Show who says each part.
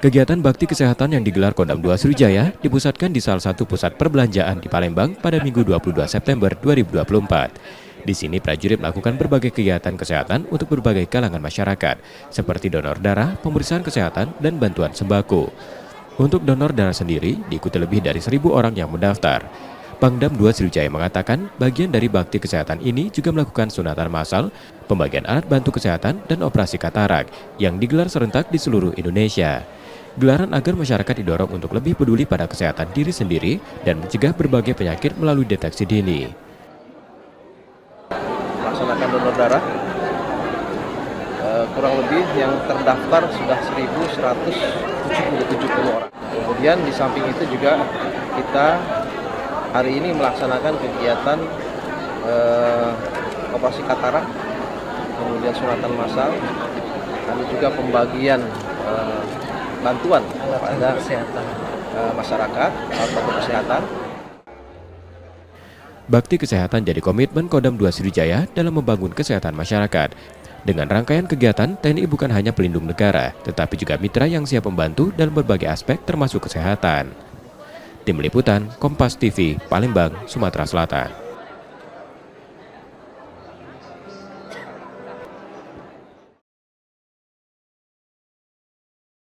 Speaker 1: Kegiatan bakti kesehatan yang digelar Kodam 2 Sriwijaya dipusatkan di salah satu pusat perbelanjaan di Palembang pada Minggu 22 September 2024. Di sini prajurit melakukan berbagai kegiatan kesehatan untuk berbagai kalangan masyarakat, seperti donor darah, pemeriksaan kesehatan, dan bantuan sembako. Untuk donor darah sendiri, diikuti lebih dari 1.000 orang yang mendaftar. Pangdam 2 Sriwijaya mengatakan bagian dari bakti kesehatan ini juga melakukan sunatan massal, pembagian alat bantu kesehatan, dan operasi katarak yang digelar serentak di seluruh Indonesia. Gelaran agar masyarakat didorong untuk lebih peduli pada kesehatan diri sendiri dan mencegah berbagai penyakit melalui deteksi dini.
Speaker 2: Melaksanakan donor darah, kurang lebih yang terdaftar sudah 1.170 orang. Kemudian di samping itu juga kita hari ini melaksanakan kegiatan operasi katarak, kemudian sunatan massal, ada juga pembagian bantuan kepada masyarakat, alat kesehatan.
Speaker 1: Bakti kesehatan jadi komitmen Kodam 2 Sriwijaya dalam membangun kesehatan masyarakat. Dengan rangkaian kegiatan, TNI bukan hanya pelindung negara, tetapi juga mitra yang siap membantu dalam berbagai aspek termasuk kesehatan. Tim Liputan, Kompas TV, Palembang, Sumatera Selatan.